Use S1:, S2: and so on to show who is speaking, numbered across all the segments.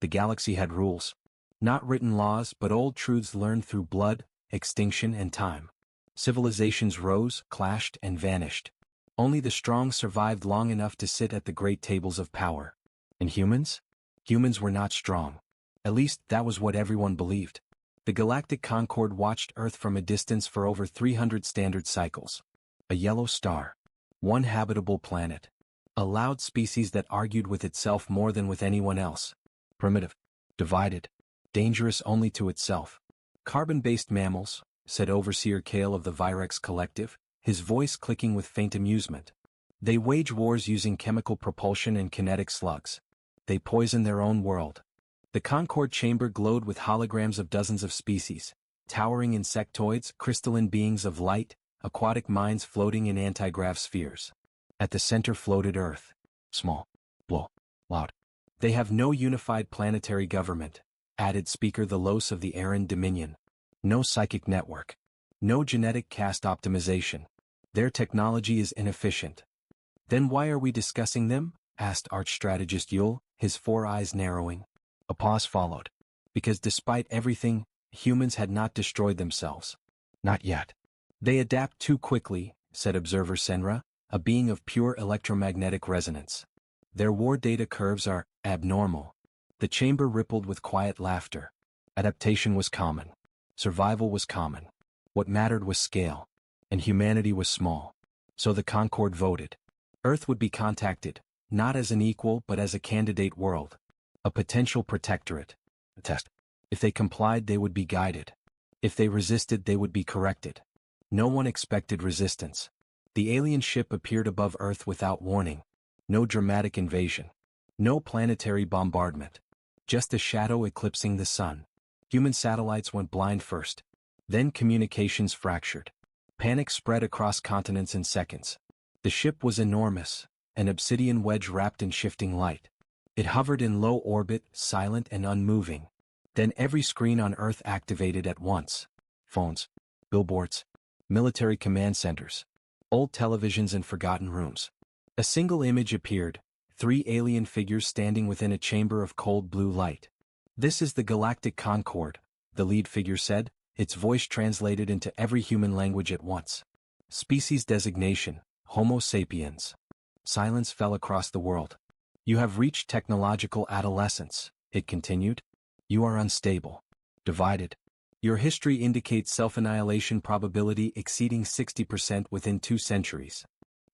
S1: The galaxy had rules. Not written laws, but old truths learned through blood, extinction, and time. Civilizations rose, clashed, and vanished. Only the strong survived long enough to sit at the great tables of power. And humans? Humans were not strong. At least, that was what everyone believed. The Galactic Concord watched Earth from a distance for over 300 standard cycles. A yellow star. One habitable planet. A loud species that argued with itself more than with anyone else. Primitive. Divided. Dangerous only to itself. Carbon-based mammals, said Overseer Kale of the Virex Collective, his voice clicking with faint amusement. They wage wars using chemical propulsion and kinetic slugs. They poison their own world. The Concord chamber glowed with holograms of dozens of species, towering insectoids, crystalline beings of light, aquatic minds floating in antigrav spheres. At the center floated Earth. Small. Low. Loud. They have no unified planetary government, added Speaker the Los of the Aran Dominion. No psychic network. No genetic caste optimization. Their technology is inefficient. Then why are we discussing them? Asked Arch-Strategist Yule, his 4 eyes narrowing. A pause followed. Because despite everything, humans had not destroyed themselves. Not yet. They adapt too quickly, said Observer Senra, a being of pure electromagnetic resonance. Their war data curves are abnormal. The chamber rippled with quiet laughter. Adaptation was common. Survival was common. What mattered was scale. And humanity was small. So the Concord voted. Earth would be contacted, not as an equal but as a candidate world. A potential protectorate. A test. If they complied, they would be guided. If they resisted, they would be corrected. No one expected resistance. The alien ship appeared above Earth without warning. No dramatic invasion. No planetary bombardment. Just a shadow eclipsing the sun. Human satellites went blind first. Then communications fractured. Panic spread across continents in seconds. The ship was enormous, an obsidian wedge wrapped in shifting light. It hovered in low orbit, silent and unmoving. Then every screen on Earth activated at once. Phones, billboards, military command centers, old televisions and forgotten rooms. A single image appeared, 3 alien figures standing within a chamber of cold blue light. This is the Galactic Concord, the lead figure said, its voice translated into every human language at once. Species designation, Homo sapiens. Silence fell across the world. You have reached technological adolescence, it continued. You are unstable. Divided. Your history indicates self-annihilation probability exceeding 60% within 2 centuries.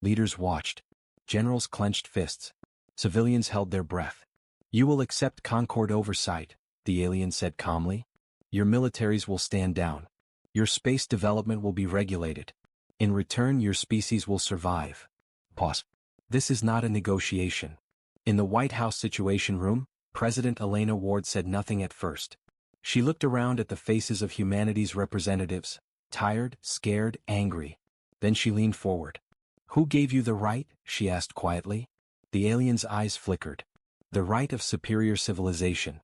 S1: Leaders watched. Generals clenched fists. Civilians held their breath. You will accept Concord oversight, the alien said calmly. Your militaries will stand down. Your space development will be regulated. In return, your species will survive. Pause. This is not a negotiation. In the White House Situation Room, President Elena Ward said nothing at first. She looked around at the faces of humanity's representatives, tired, scared, angry. Then she leaned forward. Who gave you the right? She asked quietly. The alien's eyes flickered. The right of superior civilization.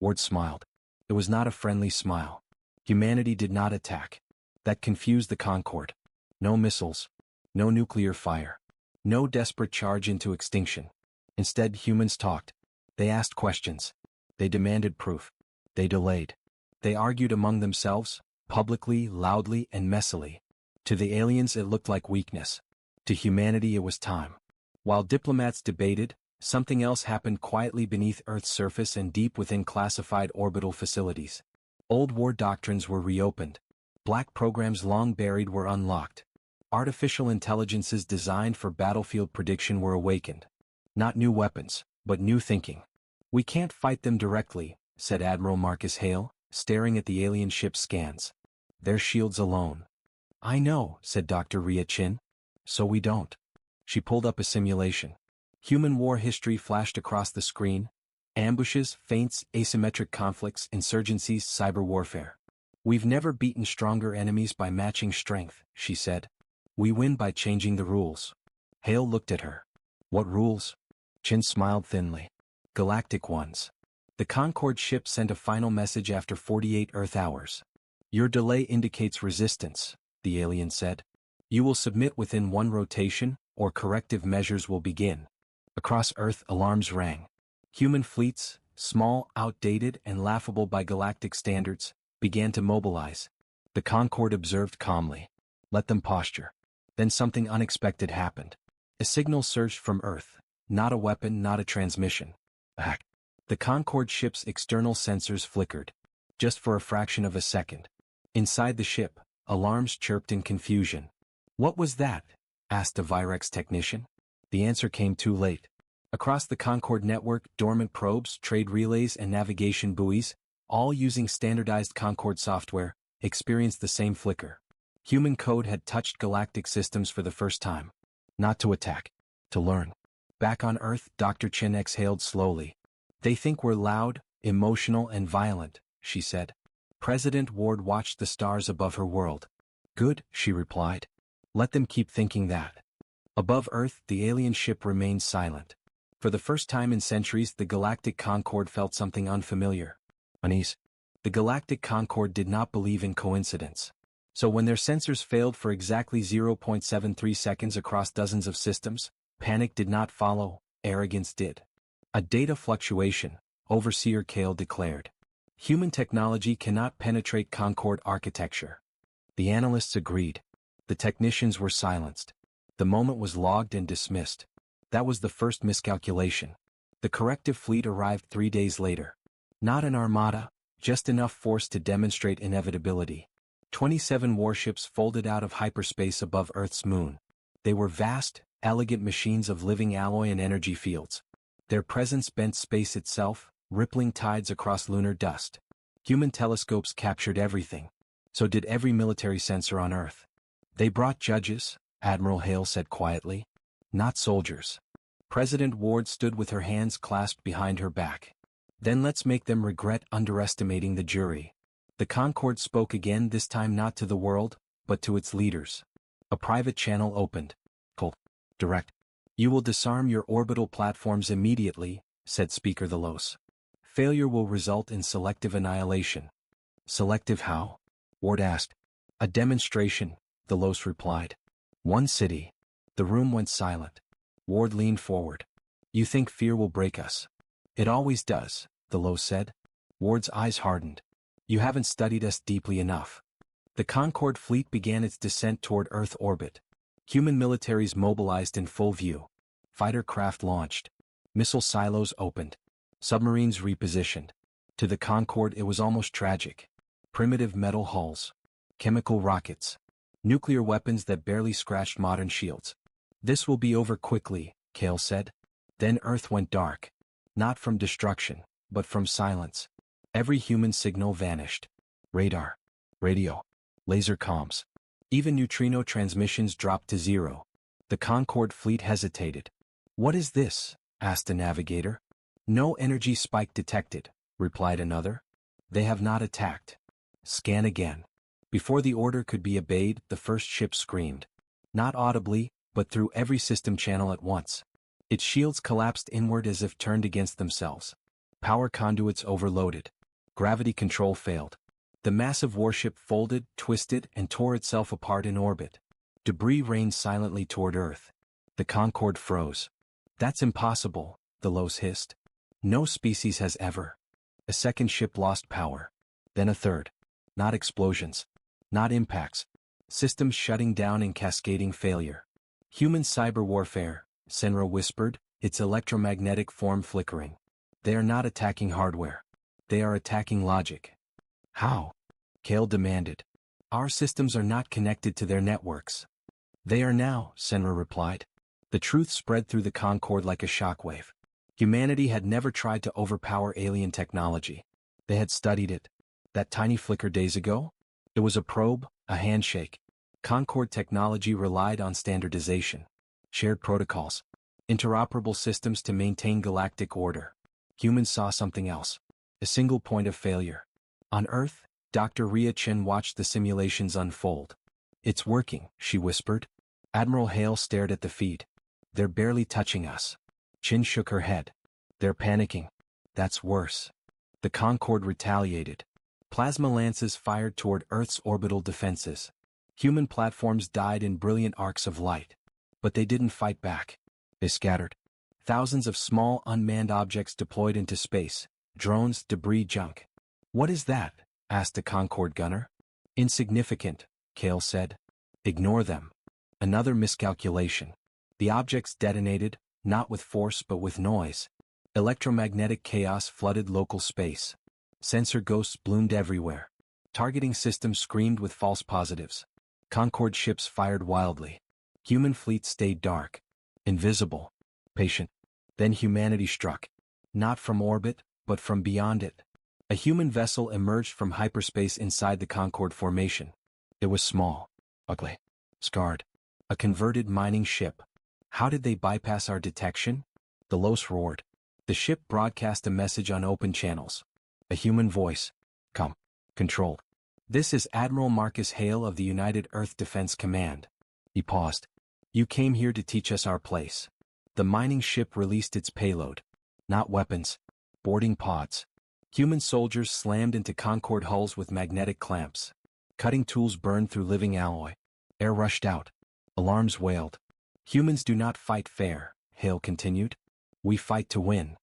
S1: Ward smiled. It was not a friendly smile. Humanity did not attack. That confused the Concord. No missiles. No nuclear fire. No desperate charge into extinction. Instead, humans talked. They asked questions. They demanded proof. They delayed. They argued among themselves, publicly, loudly, and messily. To the aliens it looked like weakness. To humanity it was time. While diplomats debated, something else happened quietly beneath Earth's surface and deep within classified orbital facilities. Old war doctrines were reopened. Black programs long buried were unlocked. Artificial intelligences designed for battlefield prediction were awakened. Not new weapons, but new thinking. We can't fight them directly, said Admiral Marcus Hale, staring at the alien ship's scans. They're shields alone. I know, said Dr. Ria Chin. So we don't. She pulled up a simulation. Human war history flashed across the screen. Ambushes, feints, asymmetric conflicts, insurgencies, cyber warfare. We've never beaten stronger enemies by matching strength, she said. We win by changing the rules. Hale looked at her. What rules? Chin smiled thinly. Galactic ones. The Concord ship sent a final message after 48 Earth hours. Your delay indicates resistance, the alien said. You will submit within 1 rotation, or corrective measures will begin. Across Earth, alarms rang. Human fleets, small, outdated, and laughable by galactic standards, began to mobilize. The Concorde observed calmly. Let them posture. Then something unexpected happened. A signal surged from Earth. Not a weapon, not a transmission. A hack. The Concorde ship's external sensors flickered. Just for a fraction of a second. Inside the ship, alarms chirped in confusion. What was that? Asked a Virex technician. The answer came too late. Across the Concorde network, dormant probes, trade relays, and navigation buoys, all using standardized Concorde software, experienced the same flicker. Human code had touched galactic systems for the first time. Not to attack. To learn. Back on Earth, Dr. Chin exhaled slowly. They think we're loud, emotional, and violent, she said. President Ward watched the stars above her world. Good, she replied. Let them keep thinking that. Above Earth, the alien ship remained silent. For the first time in centuries, the Galactic Concorde felt something unfamiliar. Unease. The Galactic Concorde did not believe in coincidence. So when their sensors failed for exactly 0.73 seconds across dozens of systems, panic did not follow, arrogance did. A data fluctuation, Overseer Kale declared. Human technology cannot penetrate Concorde architecture. The analysts agreed. The technicians were silenced. The moment was logged and dismissed. That was the first miscalculation. The corrective fleet arrived 3 days later. Not an armada, just enough force to demonstrate inevitability. 27 warships folded out of hyperspace above Earth's moon. They were vast, elegant machines of living alloy and energy fields. Their presence bent space itself, rippling tides across lunar dust. Human telescopes captured everything. So did every military sensor on Earth. They brought judges, Admiral Hale said quietly. Not soldiers. President Ward stood with her hands clasped behind her back. Then let's make them regret underestimating the jury. The Concorde spoke again, this time not to the world, but to its leaders. A private channel opened. Cold. Direct. You will disarm your orbital platforms immediately, said Speaker Delos. Failure will result in selective annihilation. Selective how? Ward asked. A demonstration, Delos replied. One city. The room went silent. Ward leaned forward. You think fear will break us? It always does, Delos said. Ward's eyes hardened. You haven't studied us deeply enough. The Concorde fleet began its descent toward Earth orbit. Human militaries mobilized in full view. Fighter craft launched. Missile silos opened. Submarines repositioned. To the Concorde it was almost tragic. Primitive metal hulls. Chemical rockets. Nuclear weapons that barely scratched modern shields. This will be over quickly, Kale said. Then Earth went dark. Not from destruction, but from silence. Every human signal vanished. Radar. Radio. Laser comms. Even neutrino transmissions dropped to zero. The Concorde fleet hesitated. What is this? Asked a navigator. No energy spike detected, replied another. They have not attacked. Scan again. Before the order could be obeyed, the first ship screamed. Not audibly, but through every system channel at once. Its shields collapsed inward as if turned against themselves. Power conduits overloaded. Gravity control failed. The massive warship folded, twisted, and tore itself apart in orbit. Debris rained silently toward Earth. The Concorde froze. That's impossible, Delos hissed. No species has ever. A second ship lost power. Then a third. Not explosions. Not impacts. Systems shutting down in cascading failure. Human cyber warfare, Senra whispered, its electromagnetic form flickering. They are not attacking hardware. They are attacking logic. How? Kale demanded. Our systems are not connected to their networks. They are now, Senra replied. The truth spread through the Concorde like a shockwave. Humanity had never tried to overpower alien technology. They had studied it. That tiny flicker days ago? It was a probe, a handshake. Concorde technology relied on standardization. Shared protocols. Interoperable systems to maintain galactic order. Humans saw something else. A single point of failure. On Earth, Dr. Ria Chen watched the simulations unfold. It's working, she whispered. Admiral Hale stared at the feed. They're barely touching us. Chin shook her head. They're panicking. That's worse. The Concorde retaliated. Plasma lances fired toward Earth's orbital defenses. Human platforms died in brilliant arcs of light. But they didn't fight back. They scattered. Thousands of small unmanned objects deployed into space, Drones, debris, junk. What is that? Asked the Concorde gunner. Insignificant, Kale said. Ignore them. Another miscalculation. The objects detonated, not with force but with noise. Electromagnetic chaos flooded local space. Sensor ghosts bloomed everywhere. Targeting systems screamed with false positives. Concorde ships fired wildly. Human fleets stayed dark. Invisible. Patient. Then humanity struck. Not from orbit, but from beyond it. A human vessel emerged from hyperspace inside the Concorde formation. It was small. Ugly. Scarred. A converted mining ship. How did they bypass our detection? The Los roared. The ship broadcast a message on open channels. A human voice. Come. Control. This is Admiral Marcus Hale of the United Earth Defense Command. He paused. You came here to teach us our place. The mining ship released its payload. Not weapons. Boarding pods. Human soldiers slammed into Concorde hulls with magnetic clamps. Cutting tools burned through living alloy. Air rushed out. Alarms wailed. Humans do not fight fair, Hale continued. We fight to win.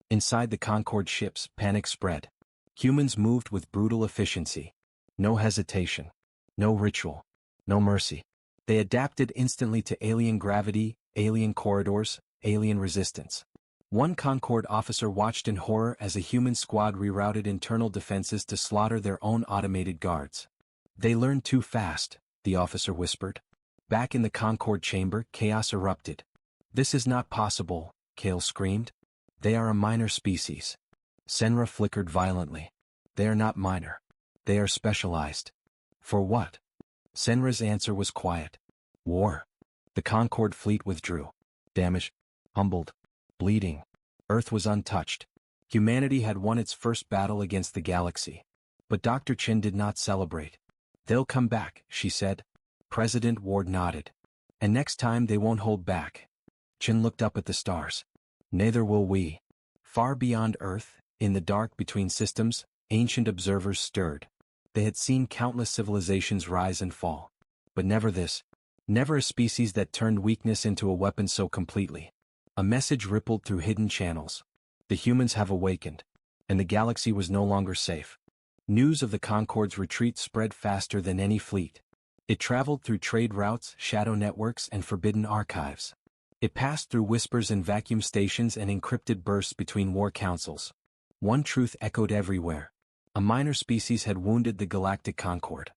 S1: Inside the Concorde ships, panic spread. Humans moved with brutal efficiency. No hesitation. No ritual. No mercy. They adapted instantly to alien gravity, alien corridors, alien resistance. One Concorde officer watched in horror as a human squad rerouted internal defenses to slaughter their own automated guards. They learned too fast, the officer whispered. Back in the Concorde chamber, chaos erupted. This is not possible, Kale screamed. They are a minor species. Senra flickered violently. They are not minor. They are specialized. For what? Senra's answer was quiet. War. The Concorde fleet withdrew. Damaged. Humbled. Bleeding. Earth was untouched. Humanity had won its first battle against the galaxy. But Dr. Chin did not celebrate. They'll come back, she said. President Ward nodded. And next time they won't hold back. Chin looked up at the stars. Neither will we. Far beyond Earth, in the dark between systems, ancient observers stirred. They had seen countless civilizations rise and fall. But never this. Never a species that turned weakness into a weapon so completely. A message rippled through hidden channels. The humans have awakened. And the galaxy was no longer safe. News of the Concorde's retreat spread faster than any fleet. It traveled through trade routes, shadow networks, and forbidden archives. It passed through whispers in vacuum stations and encrypted bursts between war councils. One truth echoed everywhere. A minor species had wounded the Galactic Concorde.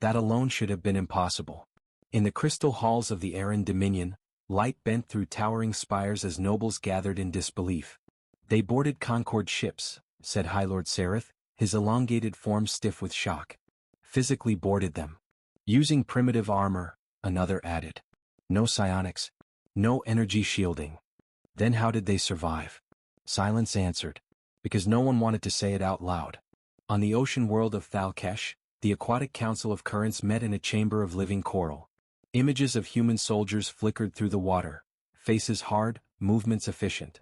S1: That alone should have been impossible. In the crystal halls of the Aran Dominion, light bent through towering spires as nobles gathered in disbelief. They boarded Concorde ships, said High Lord Sereth, his elongated form stiff with shock. Physically boarded them. Using primitive armor, another added. No psionics. No energy shielding. Then how did they survive? Silence answered. Because no one wanted to say it out loud. On the ocean world of Thalkesh, the Aquatic Council of Currents met in a chamber of living coral. Images of human soldiers flickered through the water, faces hard, movements efficient.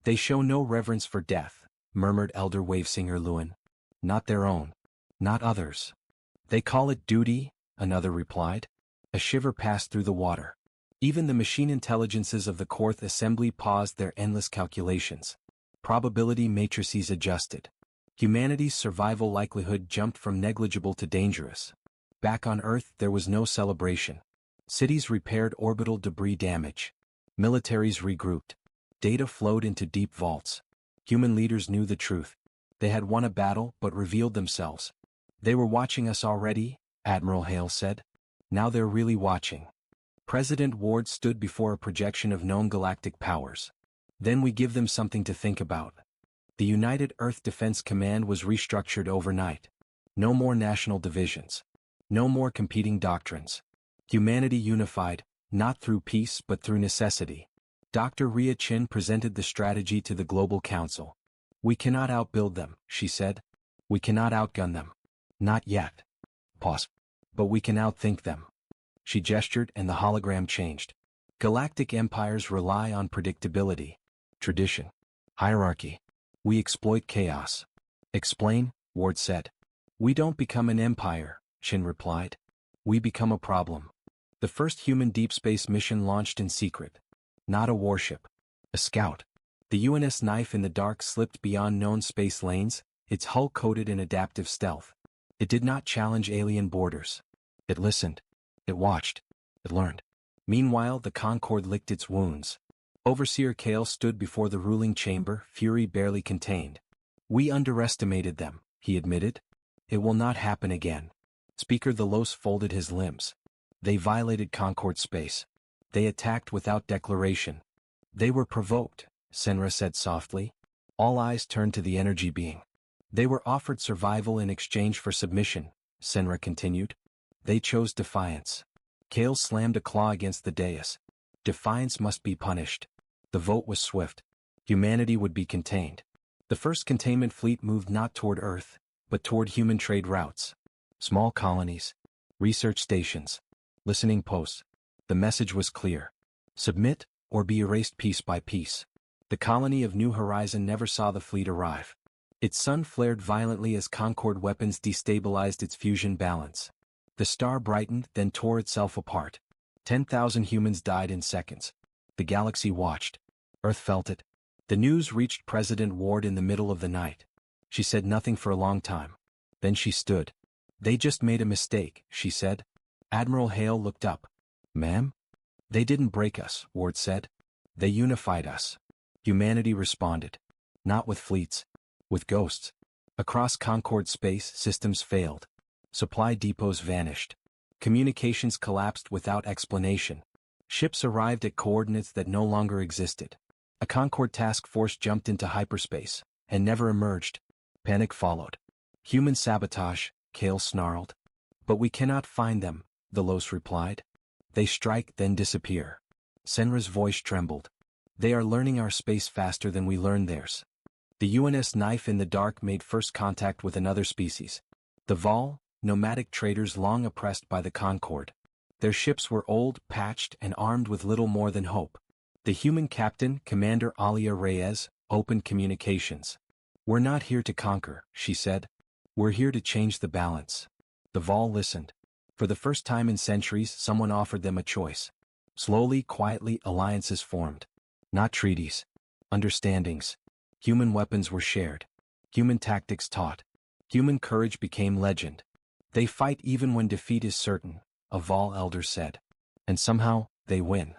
S1: They show no reverence for death, murmured Elder Wavesinger Lewin. Not their own. Not others. They call it duty, another replied. A shiver passed through the water. Even the machine intelligences of the Korth Assembly paused their endless calculations. Probability matrices adjusted. Humanity's survival likelihood jumped from negligible to dangerous. Back on Earth there was no celebration. Cities repaired orbital debris damage. Militaries regrouped. Data flowed into deep vaults. Human leaders knew the truth. They had won a battle but revealed themselves. They were watching us already, Admiral Hale said. Now they're really watching. President Ward stood before a projection of known galactic powers. Then we give them something to think about. The United Earth Defense Command was restructured overnight. No more national divisions. No more competing doctrines. Humanity unified, not through peace but through necessity. Dr. Ria Chin presented the strategy to the Global Council. We cannot outbuild them, she said. We cannot outgun them. Not yet. Pause. But we can outthink them. She gestured and the hologram changed. Galactic empires rely on predictability, tradition, hierarchy. We exploit chaos. Explain, Ward said. We don't become an empire, Chin replied. We become a problem. The first human deep space mission launched in secret. Not a warship. A scout. The UNS Knife in the dark slipped beyond known space lanes, its hull coated in adaptive stealth. It did not challenge alien borders. It listened. It watched. It learned. Meanwhile, the Concorde licked its wounds. Overseer Kale stood before the ruling chamber, fury barely contained. "We underestimated them," he admitted. "It will not happen again." Speaker Delos folded his limbs. "They violated Concorde space. They attacked without declaration." "They were provoked," Senra said softly. All eyes turned to the energy being. "They were offered survival in exchange for submission," Senra continued. "They chose defiance." Kale slammed a claw against the dais. "Defiance must be punished." The vote was swift. Humanity would be contained. The first containment fleet moved not toward Earth, but toward human trade routes. Small colonies. Research stations. Listening posts. The message was clear. Submit, or be erased piece by piece. The colony of New Horizon never saw the fleet arrive. Its sun flared violently as Concorde weapons destabilized its fusion balance. The star brightened, then tore itself apart. 10,000 humans died in seconds. The galaxy watched. Earth felt it. The news reached President Ward in the middle of the night. She said nothing for a long time. Then she stood. "They just made a mistake," she said. Admiral Hale looked up. "Ma'am?" "They didn't break us," Ward said. "They unified us." Humanity responded. Not with fleets. With ghosts. Across Concorde space, systems failed. Supply depots vanished. Communications collapsed without explanation. Ships arrived at coordinates that no longer existed. A Concorde task force jumped into hyperspace, and never emerged. Panic followed. "Human sabotage," Kale snarled. "But we cannot find them," Delos replied. "They strike, then disappear." Senra's voice trembled. "They are learning our space faster than we learn theirs." The UNS Knife in the dark made first contact with another species. The Vol, nomadic traders long oppressed by the Concorde. Their ships were old, patched, and armed with little more than hope. The human captain, Commander Alia Reyes, opened communications. "We're not here to conquer," she said. "We're here to change the balance." The Vol listened. For the first time in centuries, someone offered them a choice. Slowly, quietly, alliances formed. Not treaties. Understandings. Human weapons were shared. Human tactics taught. Human courage became legend. "They fight even when defeat is certain," a Vol elder said. "And somehow, they win."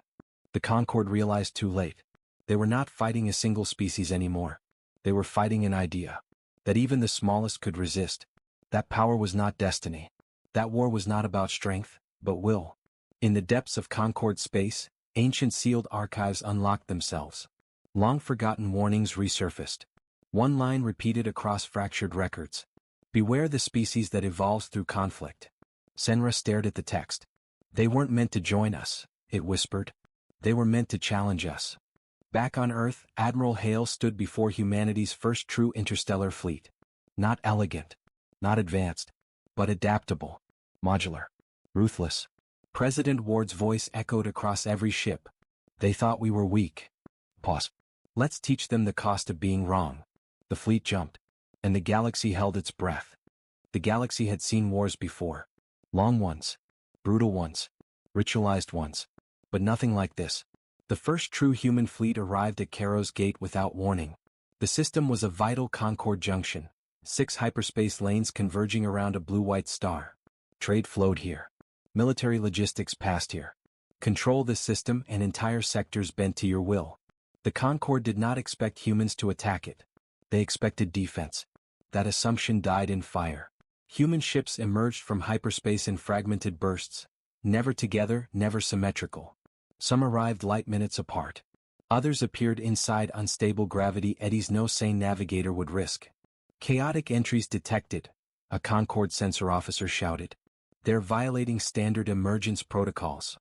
S1: The Concorde realized too late. They were not fighting a single species anymore. They were fighting an idea. That even the smallest could resist. That power was not destiny. That war was not about strength, but will. In the depths of Concorde space, ancient sealed archives unlocked themselves. Long-forgotten warnings resurfaced. One line repeated across fractured records. "Beware the species that evolves through conflict." Senra stared at the text. "They weren't meant to join us," it whispered. "They were meant to challenge us." Back on Earth, Admiral Hale stood before humanity's first true interstellar fleet. Not elegant. Not advanced. But adaptable. Modular. Ruthless. President Ward's voice echoed across every ship. "They thought we were weak." Pause. "Let's teach them the cost of being wrong." The fleet jumped. And the galaxy held its breath. The galaxy had seen wars before. Long ones. Brutal ones. Ritualized ones. But nothing like this. The first true human fleet arrived at Caro's gate without warning. The system was a vital Concorde junction. 6 hyperspace lanes converging around a blue-white star. Trade flowed here. Military logistics passed here. Control this system and entire sectors bent to your will. The Concorde did not expect humans to attack it. They expected defense. That assumption died in fire. Human ships emerged from hyperspace in fragmented bursts. Never together, never symmetrical. Some arrived light minutes apart. Others appeared inside unstable gravity eddies no sane navigator would risk. "Chaotic entries detected," a Concorde sensor officer shouted. "They're violating standard emergence protocols."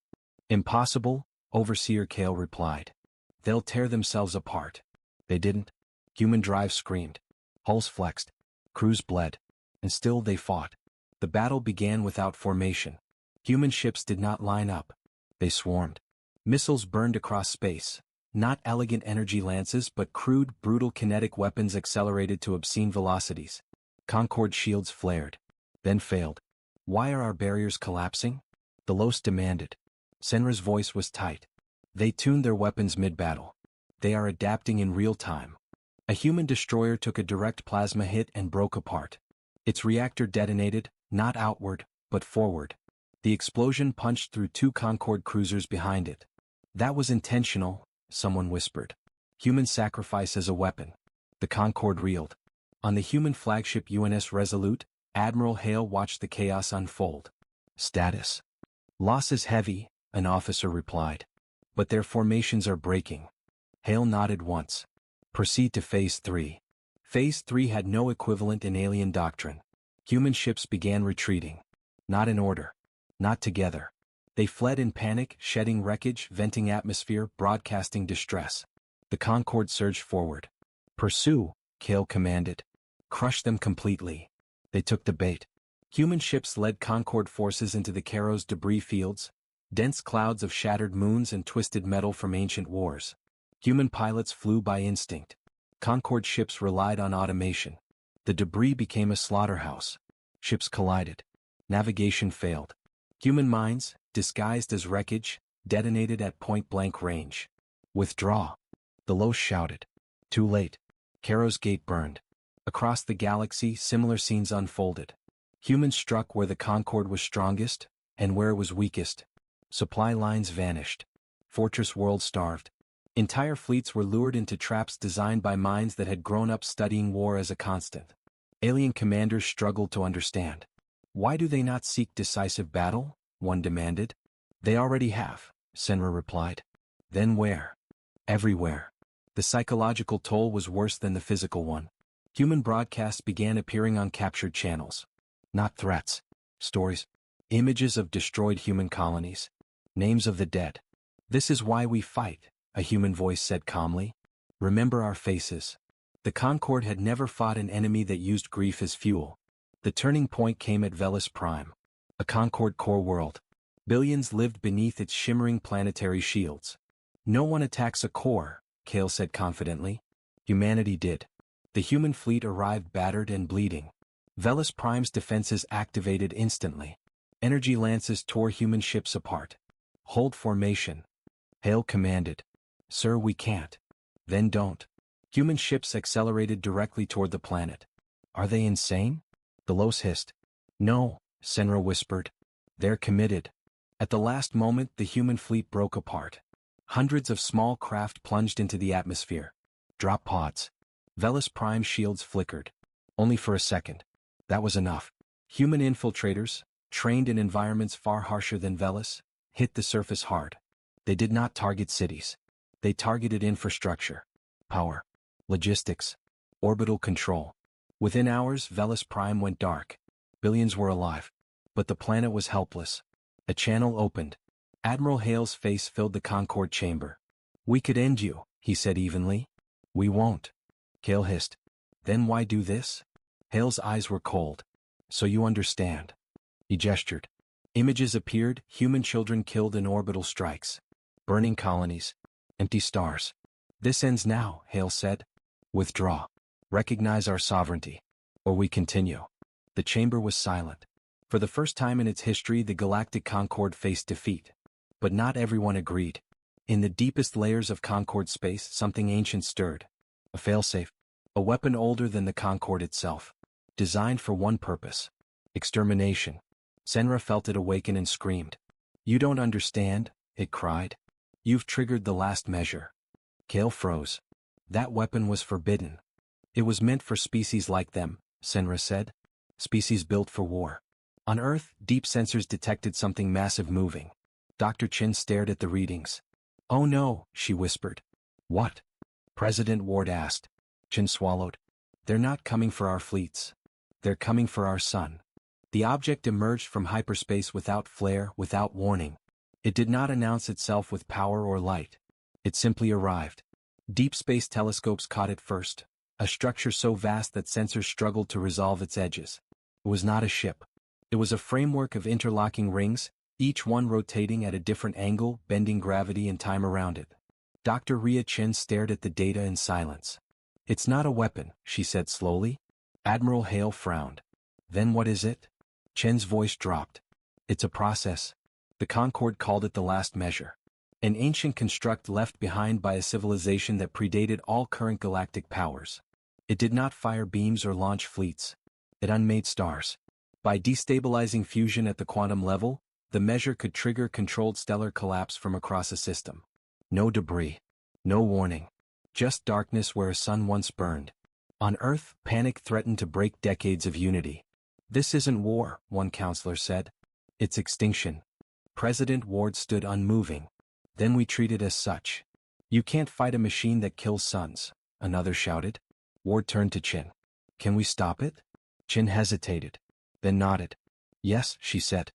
S1: "Impossible," Overseer Kale replied. "They'll tear themselves apart." They didn't. Human drive screamed. Hulls flexed. Crews bled. And still they fought. The battle began without formation. Human ships did not line up. They swarmed. Missiles burned across space. Not elegant energy lances but crude, brutal kinetic weapons accelerated to obscene velocities. Concorde shields flared. Then failed. "Why are our barriers collapsing?" Delos demanded. Senra's voice was tight. "They tuned their weapons mid-battle. They are adapting in real time. A human destroyer took a direct plasma hit and broke apart. Its reactor detonated, not outward, but forward. The explosion punched through 2 Concorde cruisers behind it. That was intentional, someone whispered. Human sacrifice as a weapon. The Concorde reeled. On the human flagship UNS Resolute, Admiral Hale watched the chaos unfold. Status. Loss is heavy, an officer replied. But their formations are breaking. Hale nodded once. Proceed to Phase 3. Phase 3 had no equivalent in alien doctrine. Human ships began retreating. Not in order. Not together. They fled in panic, shedding wreckage, venting atmosphere, broadcasting distress. The Concorde surged forward. Pursue, Hale commanded. Crush them completely. They took the bait. Human ships led Concorde forces into the Caro's debris fields, dense clouds of shattered moons and twisted metal from ancient wars. Human pilots flew by instinct. Concorde ships relied on automation. The debris became a slaughterhouse. Ships collided. Navigation failed. Human minds, disguised as wreckage, detonated at point-blank range. Withdraw. The Los shouted. Too late. Caro's gate burned. Across the galaxy, similar scenes unfolded. Humans struck where the Concorde was strongest, and where it was weakest. Supply lines vanished. Fortress worlds starved. Entire fleets were lured into traps designed by minds that had grown up studying war as a constant. Alien commanders struggled to understand. Why do they not seek decisive battle? One demanded. They already have, Senra replied. Then where? Everywhere. The psychological toll was worse than the physical one. Human broadcasts began appearing on captured channels. Not threats. Stories. Images of destroyed human colonies. Names of the dead. This is why we fight, a human voice said calmly. Remember our faces. The Concorde had never fought an enemy that used grief as fuel. The turning point came at Velis Prime. A Concorde core world. Billions lived beneath its shimmering planetary shields. No one attacks a core, Kale said confidently. Humanity did. The human fleet arrived battered and bleeding. Velis Prime's defenses activated instantly. Energy lances tore human ships apart. Hold formation. Hale commanded. Sir, we can't. Then don't. Human ships accelerated directly toward the planet. Are they insane? The Los hissed. No, Senra whispered. They're committed. At the last moment, the human fleet broke apart. Hundreds of small craft plunged into the atmosphere. Drop pods. Velis Prime shields flickered. Only for a second. That was enough. Human infiltrators, trained in environments far harsher than Velis, hit the surface hard. They did not target cities. They targeted infrastructure. Power. Logistics. Orbital control. Within hours, Velis Prime went dark. Billions were alive. But the planet was helpless. A channel opened. Admiral Hale's face filled the Concorde chamber. We could end you, he said evenly. We won't. Hale hissed. Then why do this? Hale's eyes were cold. So you understand. He gestured. Images appeared, human children killed in orbital strikes. Burning colonies. Empty stars. This ends now, Hale said. Withdraw. Recognize our sovereignty. Or we continue. The chamber was silent. For the first time in its history, the Galactic Concorde faced defeat. But not everyone agreed. In the deepest layers of Concorde space, something ancient stirred. A failsafe. A weapon older than the Concorde itself. Designed for one purpose. Extermination. Senra felt it awaken and screamed. You don't understand, it cried. You've triggered the last measure. Kale froze. That weapon was forbidden. It was meant for species like them, Senra said. Species built for war. On Earth, deep sensors detected something massive moving. Dr. Chin stared at the readings. Oh no, she whispered. What? President Ward asked. Chin swallowed. They're not coming for our fleets. They're coming for our sun. The object emerged from hyperspace without flare, without warning. It did not announce itself with power or light. It simply arrived. Deep space telescopes caught it first, a structure so vast that sensors struggled to resolve its edges. It was not a ship. It was a framework of interlocking rings, each one rotating at a different angle, bending gravity and time around it. Dr. Ria Chen stared at the data in silence. It's not a weapon, she said slowly. Admiral Hale frowned. Then what is it? Chen's voice dropped. It's a process. The Concorde called it the last measure. An ancient construct left behind by a civilization that predated all current galactic powers. It did not fire beams or launch fleets. It unmade stars. By destabilizing fusion at the quantum level, the measure could trigger controlled stellar collapse from across a system. No debris. No warning. Just darkness where a sun once burned. On Earth, panic threatened to break decades of unity. "This isn't war," one counselor said. "It's extinction." President Ward stood unmoving. "Then we treat it as such." "You can't fight a machine that kills suns," another shouted. Ward turned to Chin. "Can we stop it?" Chin hesitated, then nodded. "Yes," she said.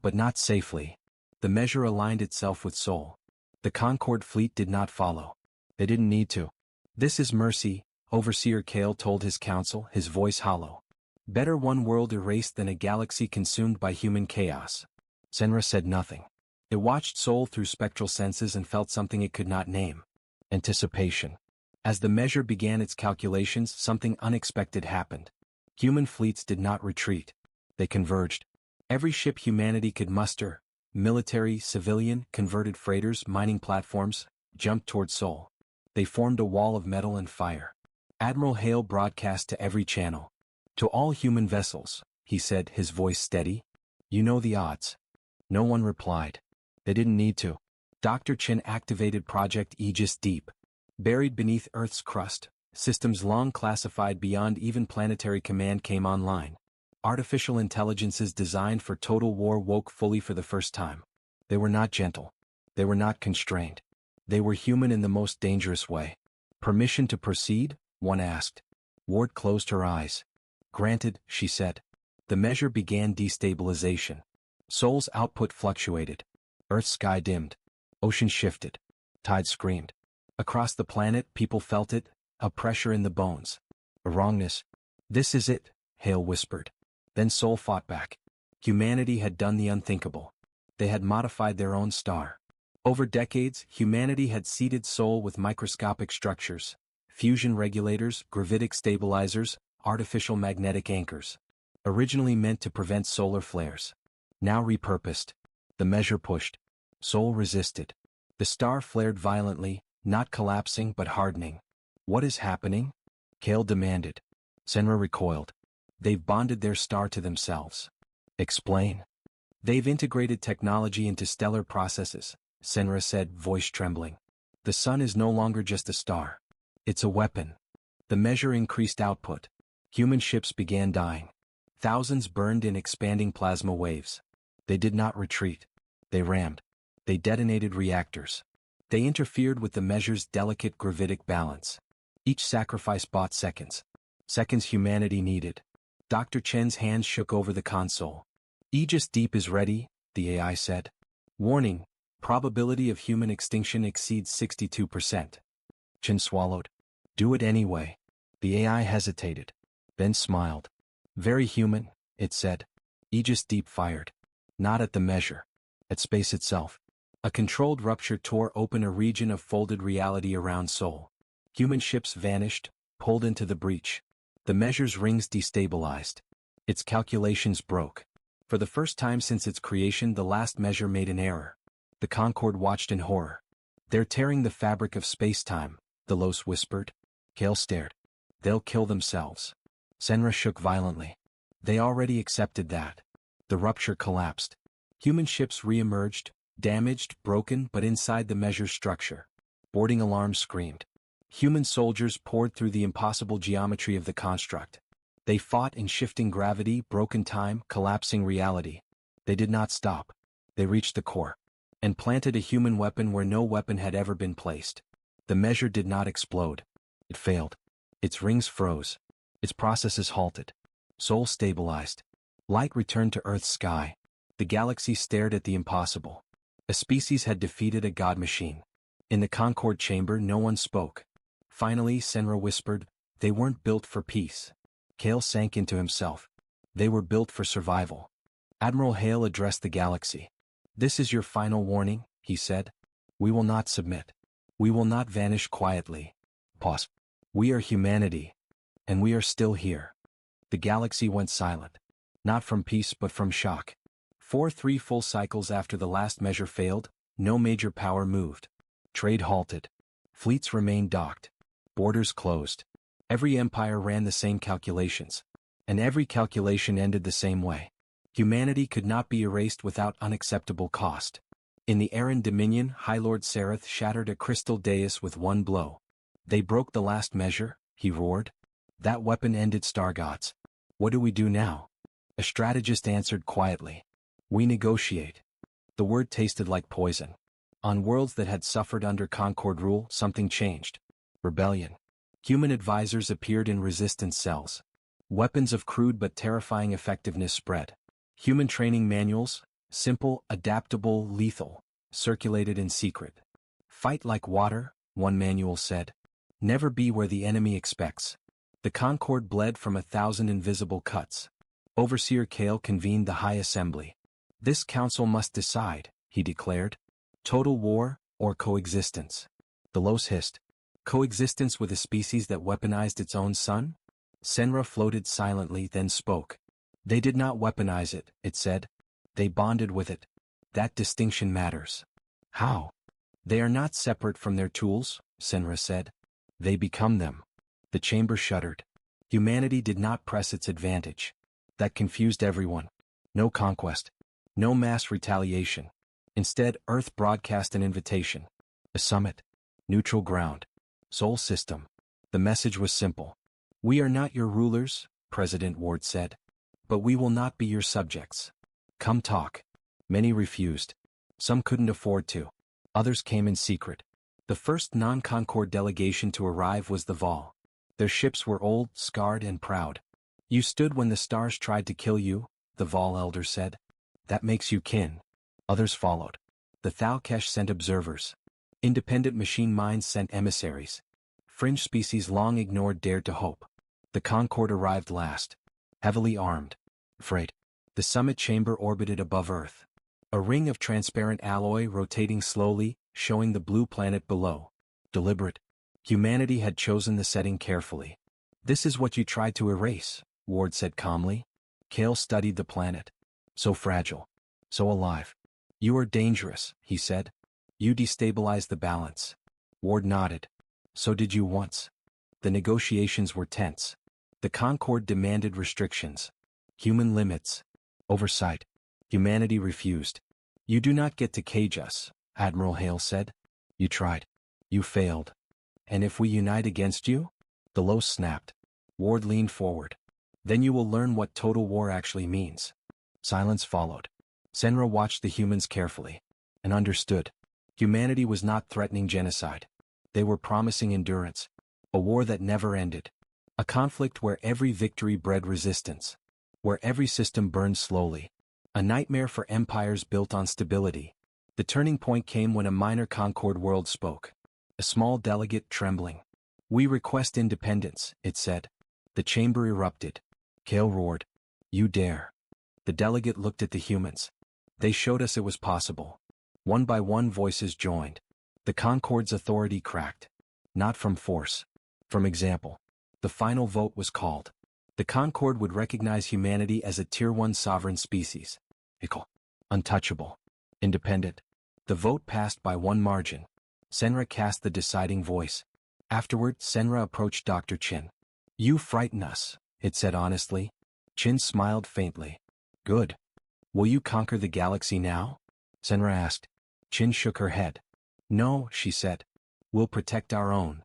S1: "But not safely." The measure aligned itself with Sol. The Concord fleet did not follow. They didn't need to. "This is mercy," Overseer Kale told his council, his voice hollow. "Better one world erased than a galaxy consumed by human chaos." Senra said nothing. It watched Sol through spectral senses and felt something it could not name. Anticipation. As the measure began its calculations, something unexpected happened. Human fleets did not retreat. They converged. Every ship humanity could muster, military, civilian, converted freighters, mining platforms, jumped toward Sol. They formed a wall of metal and fire. Admiral Hale broadcast to every channel. "To all human vessels," he said, his voice steady. "You know the odds." No one replied. They didn't need to. Dr. Chin activated Project Aegis Deep. Buried beneath Earth's crust, systems long classified beyond even planetary command came online. Artificial intelligences designed for total war woke fully for the first time. They were not gentle. They were not constrained. They were human in the most dangerous way. "Permission to proceed?" one asked. Ward closed her eyes. "Granted," she said. The measure began destabilization. Sol's output fluctuated. Earth's sky dimmed. Ocean shifted. Tide screamed. Across the planet, people felt it, a pressure in the bones. A wrongness. "This is it," Hale whispered. Then Sol fought back. Humanity had done the unthinkable. They had modified their own star. Over decades, humanity had seeded Sol with microscopic structures, fusion regulators, gravitic stabilizers, artificial magnetic anchors. Originally meant to prevent solar flares. Now repurposed. The measure pushed. Sol resisted. The star flared violently, not collapsing but hardening. "What is happening?" Kale demanded. Senra recoiled. "They've bonded their star to themselves." "Explain." "They've integrated technology into stellar processes," Senra said, voice trembling. "The sun is no longer just a star. It's a weapon." The measure increased output. Human ships began dying. Thousands burned in expanding plasma waves. They did not retreat. They rammed. They detonated reactors. They interfered with the measure's delicate gravitic balance. Each sacrifice bought seconds. Seconds humanity needed. Dr. Chen's hands shook over the console. "Aegis Deep is ready," the AI said. "Warning, probability of human extinction exceeds 62%. Chen swallowed. "Do it anyway." The AI hesitated, then smiled. "Very human," it said. Aegis Deep fired. Not at the measure. At space itself. A controlled rupture tore open a region of folded reality around Sol. Human ships vanished, pulled into the breach. The measure's rings destabilized. Its calculations broke. For the first time since its creation, the last measure made an error. The Concorde watched in horror. "They're tearing the fabric of space-time," Delos whispered. Kale stared. "They'll kill themselves." Senra shook violently. "They already accepted that." The rupture collapsed. Human ships re-emerged, damaged, broken, but inside the measure's structure. Boarding alarms screamed. Human soldiers poured through the impossible geometry of the construct. They fought in shifting gravity, broken time, collapsing reality. They did not stop. They reached the core. And planted a human weapon where no weapon had ever been placed. The measure did not explode. It failed. Its rings froze. Its processes halted. Sol stabilized. Light returned to Earth's sky. The galaxy stared at the impossible. A species had defeated a god machine. In the Concorde chamber, no one spoke. Finally, Senra whispered, "They weren't built for peace." Kale sank into himself. "They were built for survival." Admiral Hale addressed the galaxy. "This is your final warning," he said. "We will not submit. We will not vanish quietly." Pause. "We are humanity. And we are still here." The galaxy went silent. Not from peace but from shock. 3 full cycles after the last measure failed, No major power moved. Trade halted. Fleets remained docked. Borders closed. Every empire ran the same calculations. And every calculation ended the same way. Humanity could not be erased without unacceptable cost. In the Aran Dominion, High Lord Sereth shattered a crystal dais with one blow. They broke the last measure, he roared. That weapon ended star gods. What do we do now? A strategist answered quietly. We negotiate. The word tasted like poison. On worlds that had suffered under Concord rule, something changed. Rebellion. Human advisors appeared in resistance cells. Weapons of crude but terrifying effectiveness spread. Human training manuals, simple, adaptable, lethal, circulated in secret. Fight like water, one manual said. Never be where the enemy expects. The Concord bled from 1,000 invisible cuts. Overseer Kale convened the High Assembly. This council must decide, he declared. Total war, or coexistence? The Los hissed. Coexistence with a species that weaponized its own sun? Senra floated silently, then spoke. They did not weaponize it, it said. They bonded with it. That distinction matters. How? They are not separate from their tools, Senra said. They become them. The chamber shuddered. Humanity did not press its advantage. That confused everyone. No conquest. No mass retaliation. Instead, Earth broadcast an invitation. A summit. Neutral ground. Soul system. The message was simple. We are not your rulers, President Ward said. But we will not be your subjects. Come talk. Many refused. Some couldn't afford to. Others came in secret. The first non-Concord delegation to arrive was the Vol. Their ships were old, scarred, and proud. You stood when the stars tried to kill you, the Vol elder said. That makes you kin. Others followed. The Thalkesh sent observers. Independent machine minds sent emissaries. Fringe species long ignored dared to hope. The Concord arrived last. Heavily armed. Afraid. The summit chamber orbited above Earth. A ring of transparent alloy rotating slowly, showing the blue planet below. Deliberate. Humanity had chosen the setting carefully. This is what you tried to erase, Ward said calmly. Kale studied the planet. So fragile. So alive. You are dangerous, he said. You destabilized the balance. Ward nodded. So did you once. The negotiations were tense. The Concord demanded restrictions. Human limits. Oversight. Humanity refused. You do not get to cage us, Admiral Hale said. You tried. You failed. And if we unite against you? The Los snapped. Ward leaned forward. Then you will learn what total war actually means. Silence followed. Senra watched the humans carefully. And understood. Humanity was not threatening genocide. They were promising endurance. A war that never ended. A conflict where every victory bred resistance. Where every system burned slowly. A nightmare for empires built on stability. The turning point came when a minor Concord world spoke. A small delegate trembling. We request independence, it said. The chamber erupted. Kale roared. You dare. The delegate looked at the humans. They showed us it was possible. One by one voices joined. The Concord's authority cracked. Not from force. From example. The final vote was called. The Concord would recognize humanity as a Tier 1 sovereign species. Equal. Untouchable. Independent. The vote passed by one margin. Senra cast the deciding voice. Afterward, Senra approached Dr. Chin. You frighten us, it said honestly. Chin smiled faintly. Good. Will you conquer the galaxy now? Senra asked. Chin shook her head. No, she said. We'll protect our own.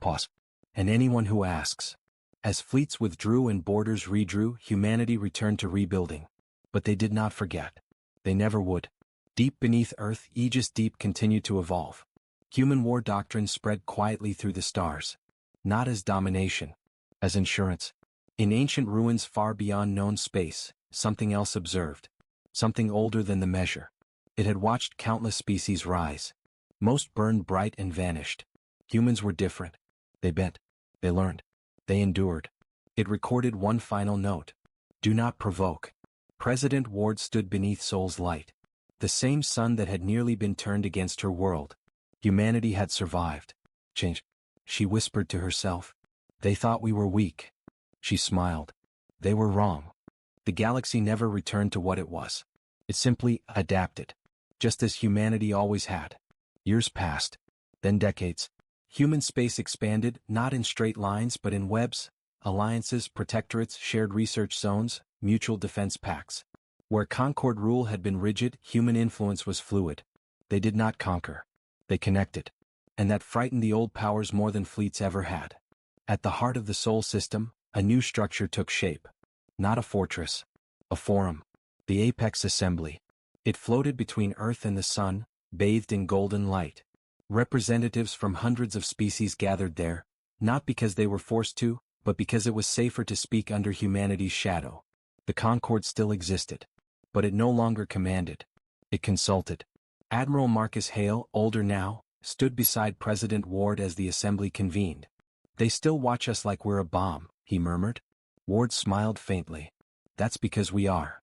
S1: Pause. And anyone who asks. As fleets withdrew and borders redrew, humanity returned to rebuilding. But they did not forget. They never would. Deep beneath Earth, Aegis Deep continued to evolve. Human war doctrine spread quietly through the stars. Not as domination. As insurance. In ancient ruins far beyond known space, something else observed. Something older than the measure. It had watched countless species rise. Most burned bright and vanished. Humans were different. They bent. They learned. They endured. It recorded one final note. Do not provoke. President Ward stood beneath Sol's light. The same sun that had nearly been turned against her world. Humanity had survived. Change. She whispered to herself. They thought we were weak. She smiled. They were wrong. The galaxy never returned to what it was. It simply adapted. just as humanity always had. Years passed, then decades. Human space expanded, not in straight lines but in webs, alliances, protectorates, shared research zones, mutual defense pacts. Where Concord rule had been rigid, human influence was fluid. They did not conquer. They connected. And that frightened the old powers more than fleets ever had. At the heart of the Sol system, a new structure took shape. Not a fortress. A forum. The Apex Assembly. It floated between Earth and the Sun, bathed in golden light. Representatives from hundreds of species gathered there, not because they were forced to, but because it was safer to speak under humanity's shadow. The Concord still existed. But it no longer commanded. It consulted. Admiral Marcus Hale, older now, stood beside President Ward as the assembly convened. "They still watch us like we're a bomb," he murmured. Ward smiled faintly. "That's because we are."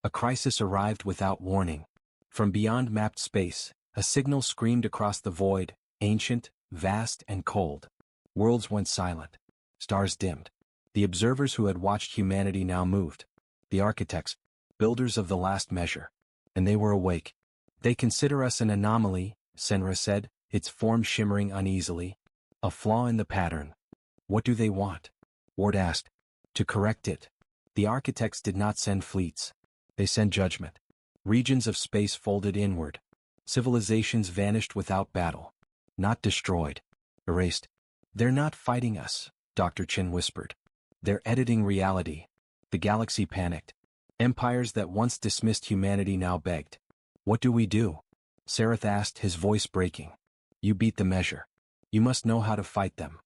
S1: A crisis arrived without warning. From beyond mapped space, a signal screamed across the void, ancient, vast, and cold. Worlds went silent. Stars dimmed. The observers who had watched humanity now moved. The architects, builders of the last measure. And they were awake. "They consider us an anomaly," Senra said, its form shimmering uneasily. "A flaw in the pattern." "What do they want?" Ward asked. "To correct it." The architects did not send fleets. They sent judgment. Regions of space folded inward. Civilizations vanished without battle. Not destroyed. Erased. "They're not fighting us," Dr. Chin whispered. "They're editing reality." The galaxy panicked. Empires that once dismissed humanity now begged. "What do we do?" Sereth asked, his voice breaking. "You beat the measure. You must know how to fight them."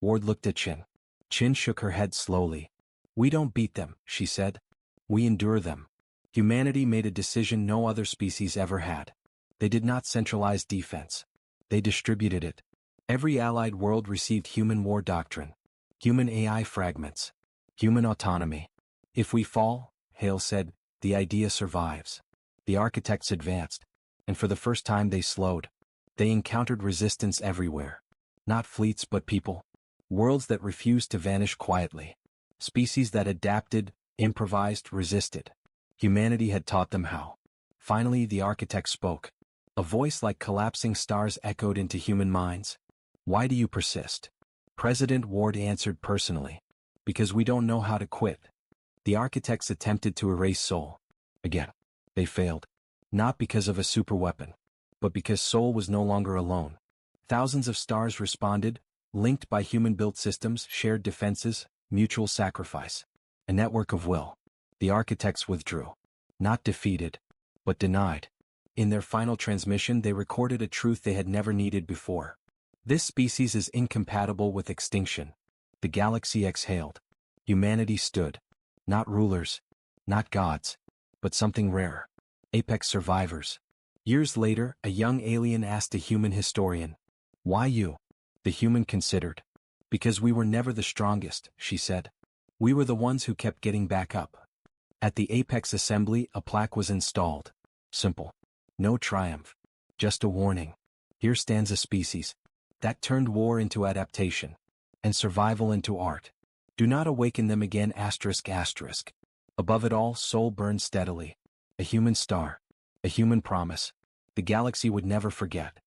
S1: Ward looked at Chin. Chin shook her head slowly. "We don't beat them," she said. "We endure them." Humanity made a decision no other species ever had. They did not centralize defense. They distributed it. Every allied world received human war doctrine. Human AI fragments. Human autonomy. "If we fall," Hale said, "the idea survives." The architects advanced. And for the first time they slowed. They encountered resistance everywhere. Not fleets but people. Worlds that refused to vanish quietly. Species that adapted, improvised, resisted. Humanity had taught them how. Finally the architect spoke. A voice like collapsing stars echoed into human minds. "Why do you persist?" President Ward answered personally. "Because we don't know how to quit." The architects attempted to erase Sol. Again. They failed. Not because of a superweapon, but because Sol was no longer alone. Thousands of stars responded, linked by human-built systems, shared defenses, mutual sacrifice. A network of will. The architects withdrew. Not defeated, but denied. In their final transmission they recorded a truth they had never needed before. This species is incompatible with extinction. The galaxy exhaled. Humanity stood. Not rulers. Not gods. But something rare. Apex survivors. Years later, a young alien asked a human historian, "Why you?" The human considered. "Because we were never the strongest," she said. "We were the ones who kept getting back up." At the Apex Assembly, a plaque was installed. Simple. No triumph. Just a warning. Here stands a species that turned war into adaptation, and survival into art. Do not awaken them again ****. Above it all, Sol burned steadily. A human star. A human promise. The galaxy would never forget.